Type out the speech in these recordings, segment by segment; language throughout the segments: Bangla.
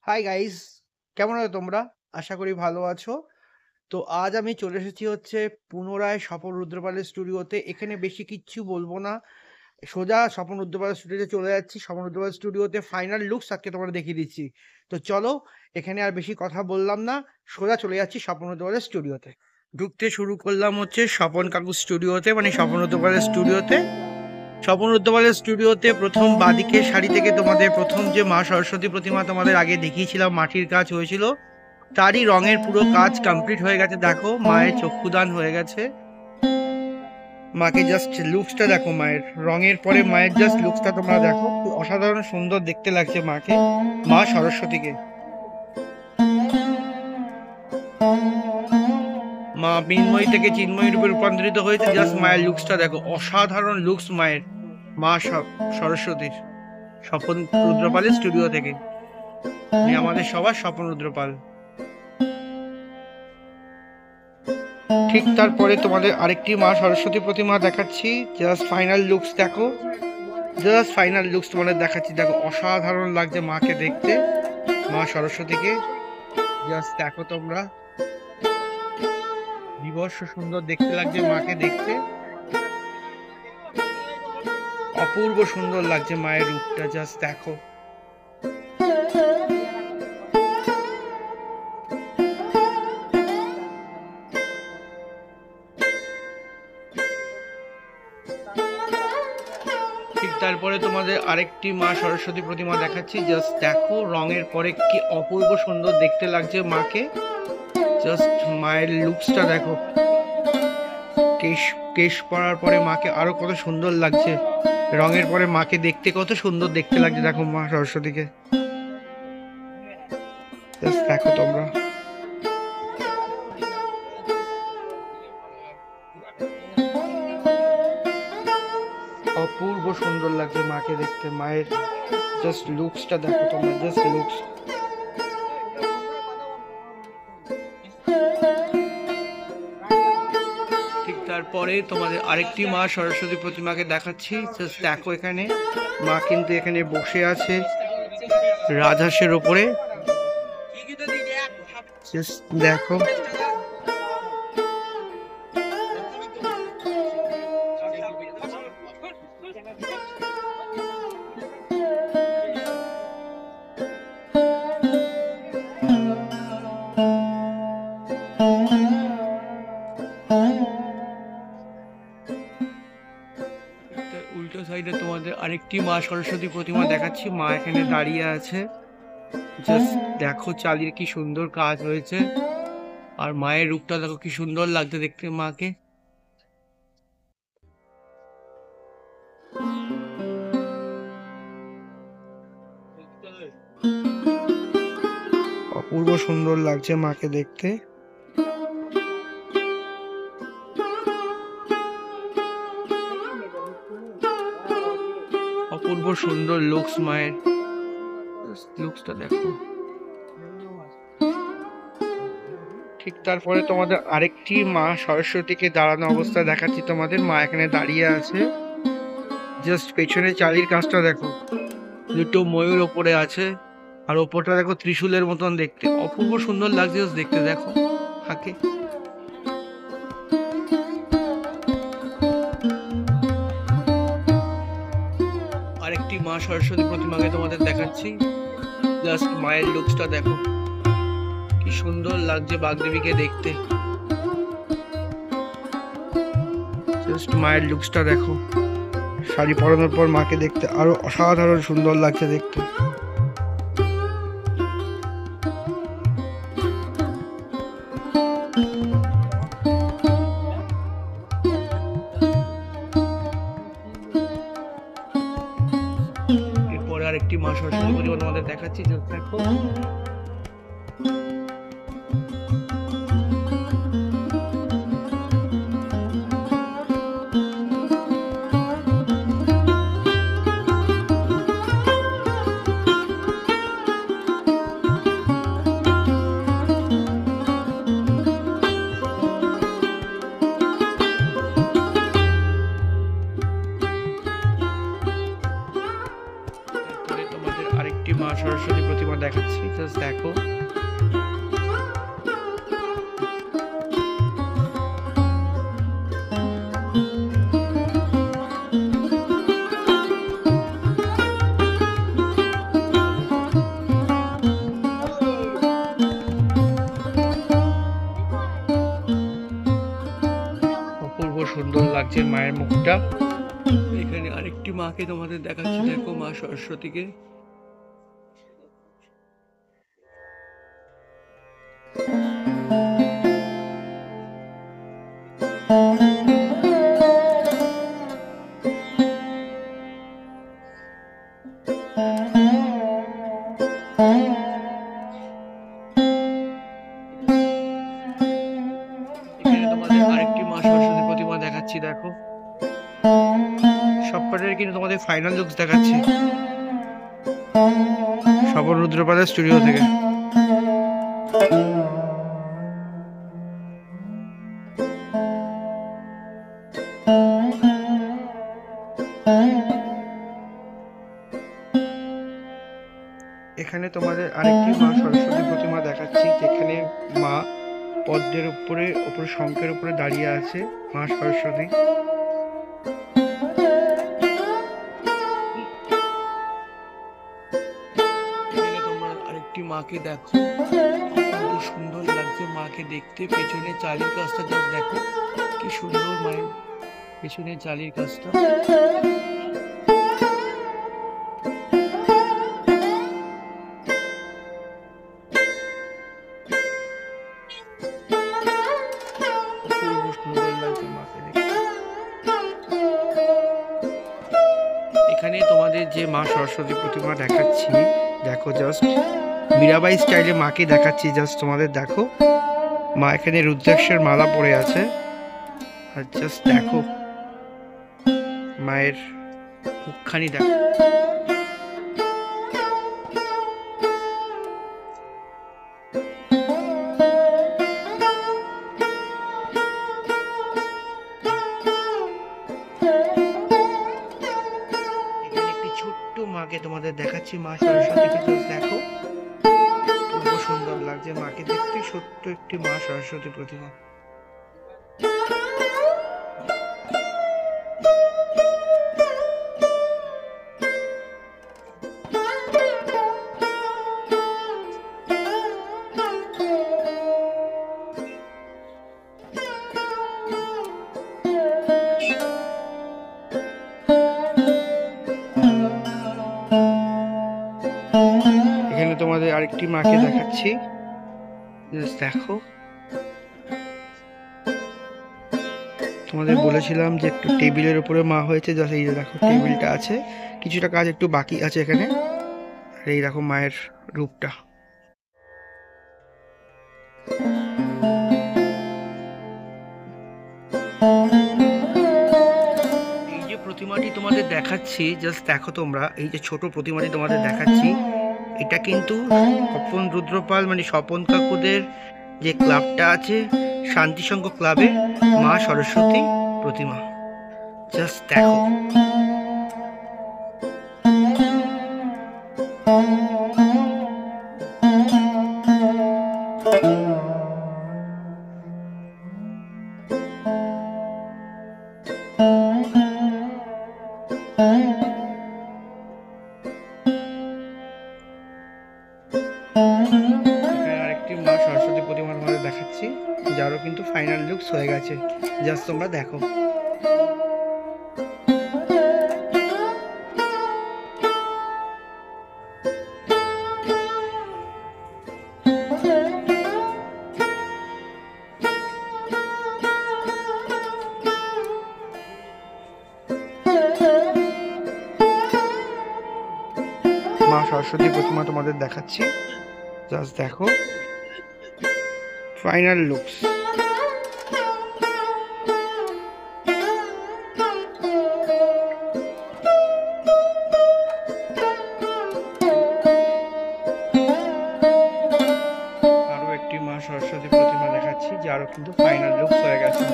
হাই গাইস, কেমন আছো তোমরা? আশা করি ভালো আছো। তো আজ আমি চলে এসেছি হচ্ছে পুনরায় স্বপন রুদ্রপালের স্টুডিওতে। এখানে বেশি কিচ্ছু বলবো না। সোজা স্বপন রুদ্রপালের স্টুডিওতে চলে যাচ্ছি। স্বপন রুদ্রপালের স্টুডিওতে ফাইনাল লুকস আজকে তোমাদের দেখিয়ে দিচ্ছি। তো চলো, এখানে আর বেশি কথা বললাম না। সোজা চলে যাচ্ছি স্বপন রুদ্রপালের স্টুডিওতে। ঢুকতে শুরু করলাম হচ্ছে স্বপন কাকুর স্টুডিওতে, মানে স্বপন রুদ্রপালের স্টুডিওতে। স্বপন রুদ্রপালের স্টুডিওতে প্রথম বাঁদিকে সারি থেকে তোমাদের প্রথম যে মা সরস্বতী প্রতিমা তোমাদের আগে দেখিয়েছিলাম, মাটির কাজ হয়েছিল, তারই রঙের পুরো কাজ কমপ্লিট হয়ে গেছে। দেখো মায়ের চক্ষুদান হয়ে গেছে। মাকে জাস্ট লুকসটা দেখো, মায়ের রঙের পরে মায়ের জাস্ট লুকসটা তোমরা দেখো, অসাধারণ সুন্দর দেখতে লাগছে মাকে, মা সরস্বতীকে। মা মৃন্ময়ী থেকে চিন্ময়ী রূপে রূপান্তরিত হয়েছে। জাস্ট মায়ের লুকসটা দেখো, অসাধারণ লুকস মায়ের, মা সরস্বতীর। স্বপন রুদ্রপালের স্টুডিও থেকে আমাদের সবার স্বপন রুদ্রপাল। ঠিক তারপরে তোমাদের আরেকটি মা সরস্বতী প্রতিমা দেখাচ্ছি। জাস্ট ফাইনাল লুকস দেখো, জাস্ট ফাইনাল লুকস তোমাদের দেখাচ্ছি। দেখো অসাধারণ লাগছে মাকে দেখতে, মা সরস্বতীকে। জাস্ট দেখো তোমরা, বিভৎস সুন্দর দেখতে লাগছে মাকে দেখতে, অপূর্ব সুন্দর লাগছে মায়ের রূপটা। জাস্ট দেখো, ঠিক তারপরে তোমাদের আরেকটি মা সরস্বতী প্রতিমা দেখাচ্ছি। জাস্ট দেখো রঙের পরে কি অপূর্ব সুন্দর দেখতে লাগছে মাকে। জাস্ট মায়ের লুকসটা দেখো, কেশ পরার পরে মাকে আরো কত সুন্দর লাগছে, রঙের পরে মাকে দেখতে কত সুন্দর দেখতে লাগছে। দেখো মা সরস্বতীকে, জাস্ট দেখো তোমরা, অপূর্ব সুন্দর লাগছে মাকে দেখতে। মায়ের জাস্ট লুকসটা দেখো তোমরা, জাস্ট লুকস। ঠিক তারপরে তোমাদের আরেকটি মা সরস্বতী প্রতিমাকে দেখাচ্ছি। জাস্ট দেখো, এখানে মা কিন্তু এখানে বসে আছে রাজহাঁসের ওপরে। জাস্ট দেখো, উল্টো সাইডে তোমাদের আরেকটি মা সরস্বতী প্রতিমা দেখাচ্ছি। মা এখানে দাঁড়িয়ে আছে। জাস্ট দেখো চালিয়ে কি সুন্দর কাজ হয়েছে, আর মায়ের রূপটা দেখো কি সুন্দর লাগছে দেখতে মাকে। অপূর্ব সুন্দর লাগছে মাকে দেখতে। অপূর্ব সুন্দর লুকস মায়ের, লুকসটা দেখো। ঠিক তারপরে তোমাদের আরেকটি মা সরস্বতীকে দাঁড়ানো অবস্থায় দেখাচ্ছি তোমাদের। মা এখানে দাঁড়িয়ে আছে। জাস্ট পেছনে চালির কাজটা দেখো, দুটো ময়ূর ওপরে আছে, আর ওপরটা দেখো ত্রিশূলের মতন দেখতে, অপূর্ব সুন্দর লাগছে দেখতে। দেখো থাকে আরেকটি মা সরস্বতী প্রতিমাকে তোমাদের দেখাচ্ছি। জাস্ট মায়ের লুকসটা দেখো, কি সুন্দর লাগছে বাগদেবীকে দেখতে। জাস্ট মায়ের লুকসটা দেখো, শাড়ি পরানোর পর মাকে দেখতে আরো অসাধারণ সুন্দর লাগছে দেখতে। এরপরে আরেকটি মা সরস্বতী প্রতিমা তোমাদের দেখাচ্ছি। জাস্ট দেখো, মা সরস্বতী প্রতিমা দেখাচ্ছি, জাস্ট দেখো। অপূর্ব সুন্দর লাগছে মায়ের মুখটা। এখানে আরেকটি মাকে তোমাদের দেখাচ্ছি, দেখো মা সরস্বতীকে। এখানে তোমাদের আরেকটি মা সরস্বতী প্রতিমা দেখাচ্ছি, দেখো। সবকটার কিন্তু তোমাদের ফাইনাল লুকস দেখাচ্ছি স্বপন রুদ্রপালের স্টুডিও থেকে। এখানে তোমাদের আরেকটি মা সরস্বতী প্রতিমা দেখাচ্ছি, যেখানে মা পদ্মের উপরে শঙ্খের উপরে দাঁড়িয়ে আছে মা সরস্বতী। এখানে তোমরা আরেকটি মাকে দেখো, খুব সুন্দর লাগছে মাকে দেখতে। পেছনে চালির কাজটা জাস্ট দেখো, কি সুন্দর মায়ের পেছনে চালির কাজটা। এখানে তোমাদের যে মা সরস্বতী প্রতিমা দেখাচ্ছি, দেখো জাস্ট মীরাবাই স্টাইলে মাকে দেখাচ্ছি, জাস্ট তোমাদের দেখো। মা এখানে রুদ্রাক্ষের মালা পরে আছে, আর জাস্ট দেখো মায়ের মুখখানি দেখো। মাকে তোমাদের দেখাচ্ছি মা সরস্বতীকে, জাস্ট দেখো খুব সুন্দর লাগছে মাকে দেখতে। ছোট্ট একটি মা সরস্বতী প্রতিমা। এখানে তোমাদের আরেকটি মাকে দেখাচ্ছি, জাস্ট দেখো। তোমাদের বলেছিলাম যে একটু টেবিলের উপরে মা হয়েছে, জাস্ট এই যে দেখো টেবিলটা আছে, কিছুটা কাজ একটু বাকি আছে এখানে। আর এই দেখো মায়ের রূপটা। এই যে প্রতিমাটি তোমাদের দেখাচ্ছি, জাস্ট দেখো তোমরা, এই যে ছোট প্রতিমাটি তোমাদের দেখাচ্ছি, এটা কিন্তু স্বপন রুদ্রপাল মানে স্বপন কাকুদের যে ক্লাবটা আছে শান্তিসংঘ ক্লাবের মা সরস্বতী প্রতিমা, জাস্ট দেখো। আরেকটি মা সরস্বতী প্রতিমা তোমাদের দেখাচ্ছি, যারও কিন্তু ফাইনাল লুকস হয়ে গেছে, জাস্ট তোমরা দেখো। মা সরস্বতী প্রতিমা তোমাদের দেখাচ্ছি, জাস্ট দেখো ফাইনাল লুকস। আরো একটি মা সরস্বতী প্রতিমা দেখাচ্ছি, যারও কিন্তু ফাইনাল লুকস হয়ে গেছে,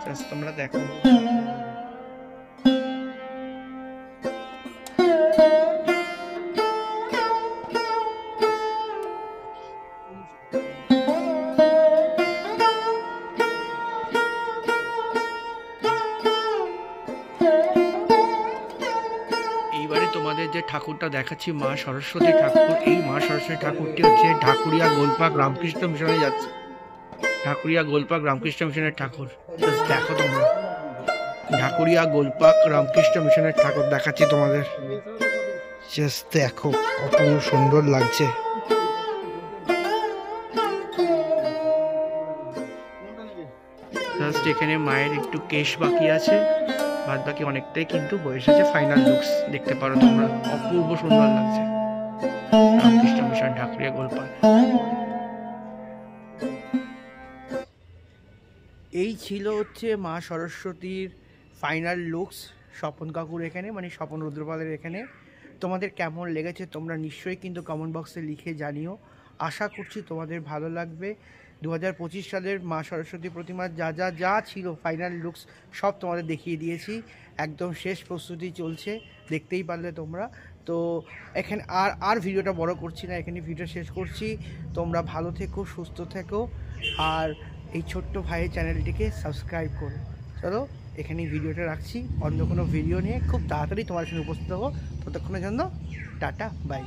জাস্ট তোমরা দেখো। ঠাকুরটা দেখাচ্ছি, মা সরস্বতী ঠাকুর। এই মা সরস্বতী ঠাকুরটি হচ্ছে ঢাকুরিয়া গোলপাক রামকৃষ্ণ মিশনে যাচ্ছে। ঢাকুরিয়া গোলপাক রামকৃষ্ণ মিশনের ঠাকুর, দেখো তোমরা। ঢাকুরিয়া গোলপাক রামকৃষ্ণ মিশনের ঠাকুর দেখাচ্ছি তোমাদের, জাস্ট দেখো অপূর্ব সুন্দর লাগছে। জাস্ট এখানে মায়ের একটু কেশ বাকি আছে, বাদ বাকি অনেকটাই কিন্তু হয়ে এসেছে। ফাইনাল লুকস দেখতে পারো তোমরা, অপূর্ব সুন্দর লাগছে। রামকৃষ্ণ মিশন ঢাকুরিয়া গোলপাক। এই ছিল হচ্ছে মা সরস্বতীর ফাইনাল লুকস স্বপন কাকুর এখানে, মানে স্বপন রুদ্রপালের এখানে। তোমাদের কেমন লেগেছে তোমরা নিশ্চয়ই কিন্তু কমেন্ট বক্সে লিখে জানিও। আশা করছি তোমাদের ভালো লাগবে। 2025 সালের মা সরস্বতী প্রতিমার যা ছিল ফাইনাল লুকস সব তোমাদের দেখিয়ে দিয়েছি। একদম শেষ প্রস্তুতি চলছে, দেখতেই পারলে তোমরা। তো এখানে আর ভিডিওটা বড় করছি না, এখানে ভিডিও শেষ করছি। তোমরা ভালো থেকো, সুস্থ থেকো, আর এই ছোট্ট ভাইয়ের চ্যানেলটিকে সাবস্ক্রাইব করো। চলো এখানেই ভিডিওটা রাখছি, অন্য কোনো ভিডিও নিয়ে খুব তাড়াতাড়ি তোমার সঙ্গে উপস্থিত হবো। ততক্ষণের জন্য টাটা, বাই।